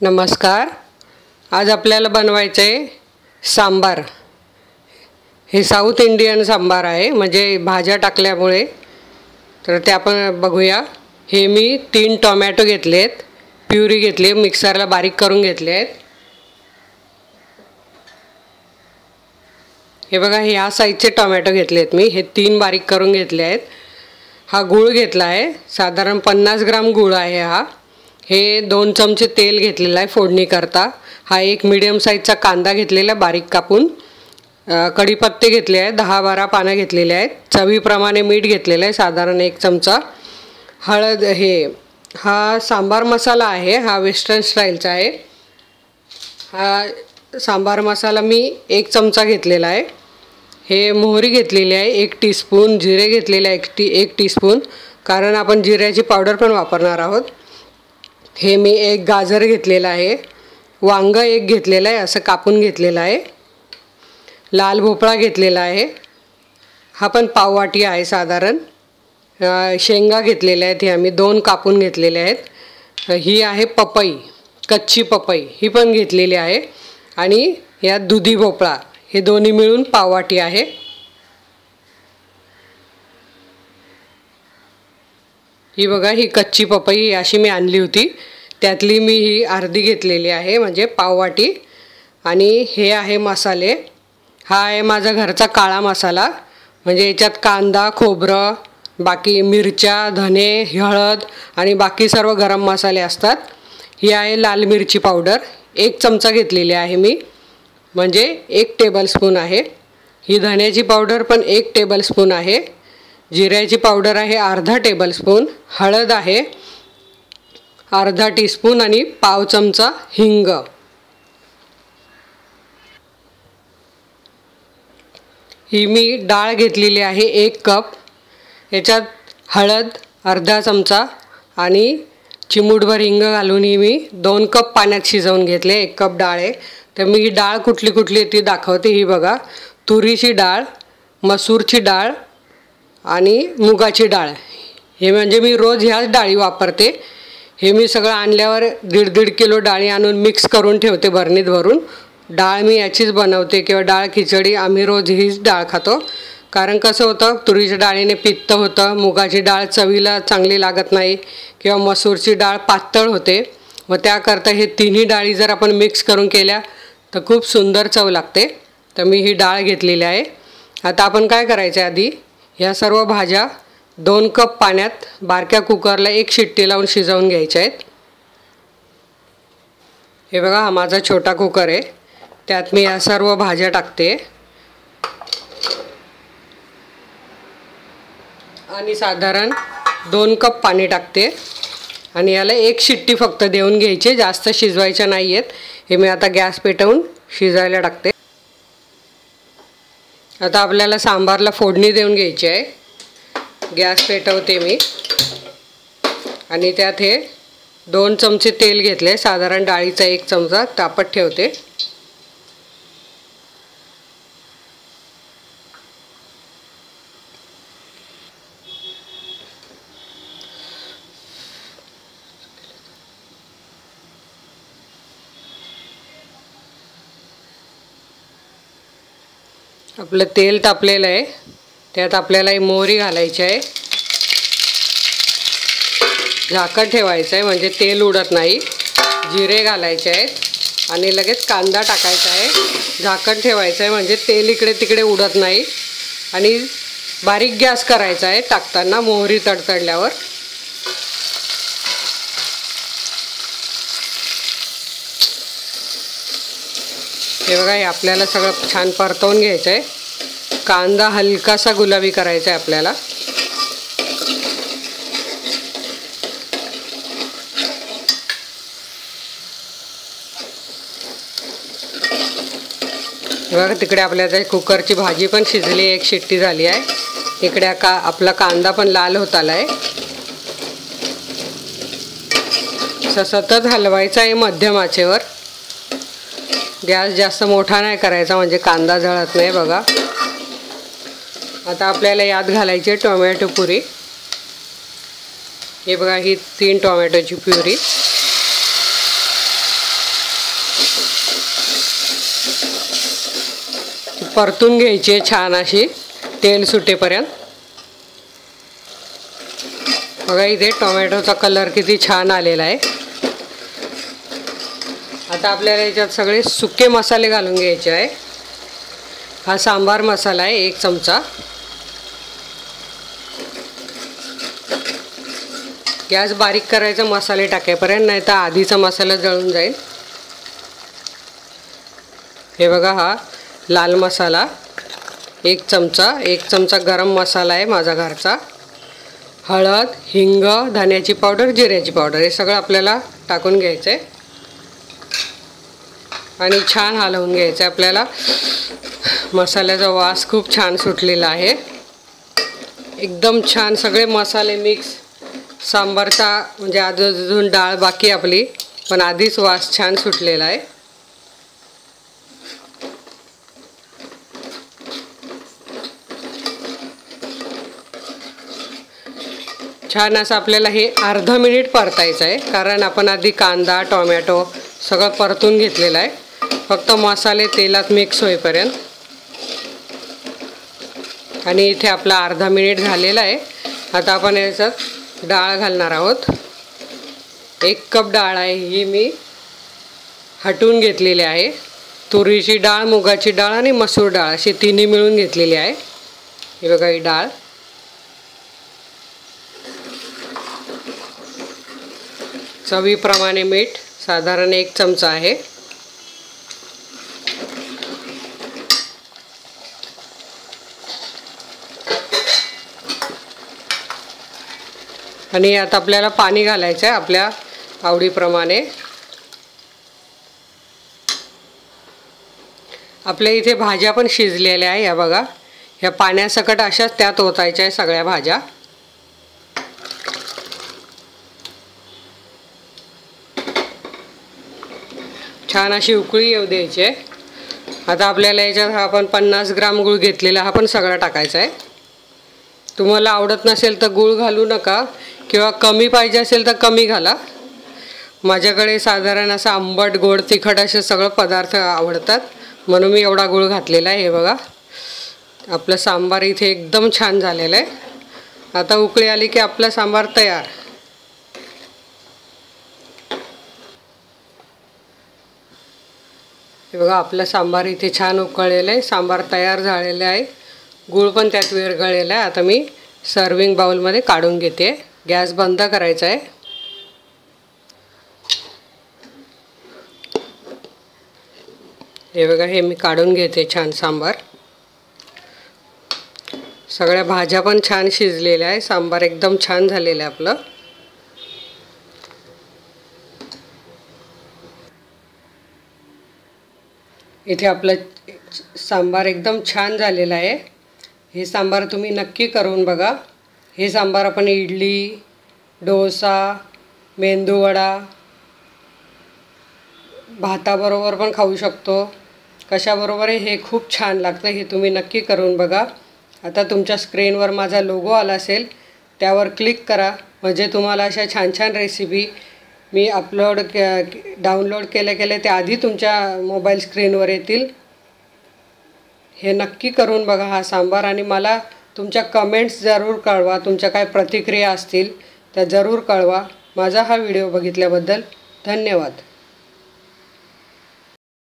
नमस्कार। आज आपल्याला बनवायचं आहे सांबार। हे साऊथ इंडियन सांबार आहे, म्हणजे भाज्या टाकल्यामुळे। तर ते आपण बघूया। हे मी 3 टोमॅटो घेतलेत, प्युरी घेतली, मिक्सरला बारीक करून घेतले आहेत। हे बघा, ह्या साईजचे टोमॅटो घेतलेत मी, हे 3 बारीक करून घेतले आहेत। हा गूळ घेतला आहे, साधारण 50 ग्राम गूळ आहे हा। हे 2 चमचे तेल घेतलेलं आहे फोडणी करता। हा एक मीडियम साईजचा कांदा घेतलेला बारीक कापून। कढीपत्ते घेतले आहेत, 10-12 पानं घेतलेले आहेत। चवीप्रमाणे मीठ घेतलेलं आहे, साधारण 1 चमचा। हळद, हा सांबार मसाला आहे, हा वेस्टर्न स्टाईलचा आहे। हा सांबार मसाला मी 1 चमचा घेतलेला आहे। हे मोहरी घेतलेली आहे 1 टीस्पून, जिरे घेतलेले आहे 1 टीस्पून, कारण आपण जिऱ्याची पावडर पण वापरणार आहोत। हे मी 1 गाजर घेतलेला आहे, वांग 1 घेतलेला आहे, असं कापून घेतलेला आहे। लाल भोपळा घेतलेला आहे, हा पण पाव वाटी आहे साधारण। शेंगा घेतलेल्या आहेत, हे आम्ही 2 कापून घेतलेले आहेत। ही आहे पपई, कच्ची पपई, ही पण घेतलेली आहे। आणि या दुधी भोपळा, हे दोन्ही मिळून पाव वाटी आहे। ही बघा, ही कच्ची पपई अशी मी आणली होती, त्यातली मी ही अर्धी घेतलेली आहे, म्हणजे पाव वाटी। आणि हे आहे मसाले। हा आहे माझा घरचा काळा मसाला, म्हणजे याच्यात कांदा, खोबरं, बाकी मिरच्या, धने, हळद आणि बाकी सर्व गरम मसाले असतात। ही आहे लाल मिरची पावडर, 1 चमचा घेतलेली आहे मी, म्हणजे 1 टेबलस्पून आहे। ही धन्याची पावडर पण 1 टेबलस्पून आहे। जिऱ्याची पावडर आहे अर्धा टेबलस्पून। हळद आहे अर्धा टीस्पून आणि पाव चमचा हिंग। ही मी डाळ घेतलेली आहे 1 कप। याच्यात हळद अर्धा चमचा आणि चिमूटभर हिंग घालून ही मी 2 कप पाण्यात शिजवून घेतले। 1 कप डाळ आहे, तर मी ही डाळ कुठली कुठली ती दाखवते। ही बघा, तुरीची डाळ, मसूरची डाळ आणि मुगाची डाळ। हे म्हणजे मी रोज ह्याच डाळी वापरते। हे मी सगळं आणल्यावर 1.5 किलो डाळी आणून मिक्स करून ठेवते बरणीत भरून। डाळ मी याचीच बनवते, किंवा डाळ खिचडी आम्ही रोज हीच डाळ खातो। कारण कसं होतं, तुरीच्या डाळीने पित्त होतं, मुगाची डाळ चवीला चांगली लागत नाही, किंवा मसूरची डाळ पातळ होते। व त्याकरता हे तिन्ही डाळी जर आपण मिक्स करून केल्या तर खूप सुंदर चव लागते। तर मी ही डाळ घेतलेली आहे। आता आपण काय करायचं आहे, आधी ह्या सर्व भाज्या 2 कप पाण्यात बारक्या कुकरला 1 शिट्टी लावून शिजवून घ्यायच्या आहेत। हे बघा, हा माझा छोटा कुकर आहे, त्यात मी या सर्व भाज्या टाकते आणि साधारण 2 कप पाणी टाकते। आणि याला 1 शिट्टी फक्त देऊन घ्यायची, जास्त शिजवायच्या नाही आहेत। हे मी आता गॅस पेटवून शिजायला टाकते। आता आपल्याला सांबारला फोडणी देऊन घ्यायची आहे। गॅस पेटवते मी आणि त्यात हे 2 चमचे तेल घेतले, साधारण डाळीचा 1 चमचा तापत ठेवते। आपलं तेल तापलेलं आहे, त्यात आपल्याला ही मोहरी घालायची आहे। झाकण ठेवायचं आहे, म्हणजे तेल उडत नाही। जिरे घालायचे आहेत आणि लगेच कांदा टाकायचा आहे। झाकण ठेवायचं आहे, म्हणजे तेल इकडे तिकडे उडत नाही। आणि बारीक गॅस करायचा आहे टाकताना, मोहरी तडतडल्यावर। हे बघा, हे आपल्याला सगळं छान परतवून घ्यायचं आहे। कांदा हलकासा गुलाबी करायचा आहे आपल्याला। बघा, तिकडे आपल्या कुकरची भाजी पण शिजली, 1 शिट्टी झाली आहे। इकडे आपला कांदा पण लाल होत आला आहे। सतत हलवायचा आहे मध्यम आचेवर। गॅस जास्त मोठा नाही करायचा, म्हणजे कांदा जळत नाही। बघा, आता आपल्याला यात घालायची टोमॅटो प्युरी। हे बघा, ही 3 टोमॅटोची प्युरी। परतून घ्यायची छान अशी तेल सुटेपर्यंत। बघा इथे टोमॅटोचा कलर किती छान आलेला आहे। आता आपल्याला याच्यात सगळे सुके मसाले घालून घ्यायचे आहे। हा सांबार मसाला आहे 1 चमचा। गॅस बारीक करायचा मसाले टाकेपर्यंत, नाही तर आधीचा मसाला जळून जाईल। हे बघा हा लाल मसाला 1 चमचा, 1 चमचा गरम मसाला आहे माझा घरचा, हळद, हिंग, धन्याची पावडर, जिऱ्याची पावडर हे सगळं आपल्याला टाकून घ्यायचं आहे आणि छान हलवून घ्यायचं आहे। आपल्याला मसाल्याचा वास खूप छान सुटलेला आहे, एकदम छान सगळे मसाले मिक्स। सांबारचा म्हणजे अजून डाळ बाकी आपली, पण आधीच वास छान सुटलेला आहे। छान असं आपल्याला हे अर्धा मिनिट परतायचं आहे, कारण आपण आधी कांदा टोमॅटो सगळं परतून घेतलेलं आहे, फक्त मसाले तेलात मिक्स होईपर्यंत। आणि इथे आपला अर्धा मिनिट झालेला आहे। आता आपण याच्यात डाळ घालणार आहोत। 1 कप डाळ आहे ही मी हटवून घेतलेली आहे। तुरीची डाळ, मुगाची डाळ आणि मसूर डाळ अशी तिन्ही मिळून घेतलेली आहे। हे बघा ही डाळ। चवीप्रमाणे मीठ साधारण 1 चमचा आहे। आणि आता आपल्याला पाणी घालायचं आहे आपल्या आवडीप्रमाणे। आपल्या इथे भाज्या पण शिजलेल्या आहे, या बघा ह्या पाण्यासकट अशाच त्यात ओतायच्या आहे सगळ्या भाज्या। छान अशी उकळी येऊ द्यायची आहे। आता आपल्याला याच्यात हा आपण 50 ग्राम गूळ घेतलेला हा पण सगळा टाकायचा आहे। तुम्हाला आवडत नसेल तर गूळ घालू नका, किंवा कमी पाहिजे असेल तर कमी घाला। माझ्याकडे साधारण असं आंबट गोड तिखट असे सगळे पदार्थ आवडतात, म्हणून मी एवढा गूळ घातलेला आहे। हे बघा आपलं सांबार इथे एकदम छान झालेलं आहे। आता उकळी आली की आपला सांबार तयार। हे बघा आपलं सांबार इथे छान उकळलेलं आहे, सांबार तयार झालेलं आहे, गूळ पण त्यात विरघळलेला आहे। आता मी सर्विंग बाउलमध्ये काढून घेते। गॅस बंद करायचा आहे। हे बघा हे मी काढून घेते छान सांबार। सगळ्या भाज्या पण छान शिजलेल्या आहे, सांबार एकदम छान झालेलं आहे आपलं। इथे आपलं सांबार एकदम छान झालेलं आहे। हे सांबार तुम्ही नक्की करून बघा। हे सांबार आपण इडली, डोसा, मेंदूवडा, भाताबरोबर पण खाऊ शकतो, कशाबरोबर हे खूप छान लागतं। हे तुम्ही नक्की करून बघा। आता तुमच्या स्क्रीनवर माझा लोगो आला असेल, त्यावर क्लिक करा, म्हणजे तुम्हाला अशा छान छान रेसिपी मी डाउनलोड केल्या त्या आधी तुमच्या मोबाईल स्क्रीनवर येतील। हे नक्की करून बघा हा सांबार, आणि मला तुमच्या कमेंट्स जरूर कळवा। तुमच्या काय प्रतिक्रिया असतील त्या जरूर कळवा। माझा हा व्हिडिओ बघितल्याबद्दल धन्यवाद।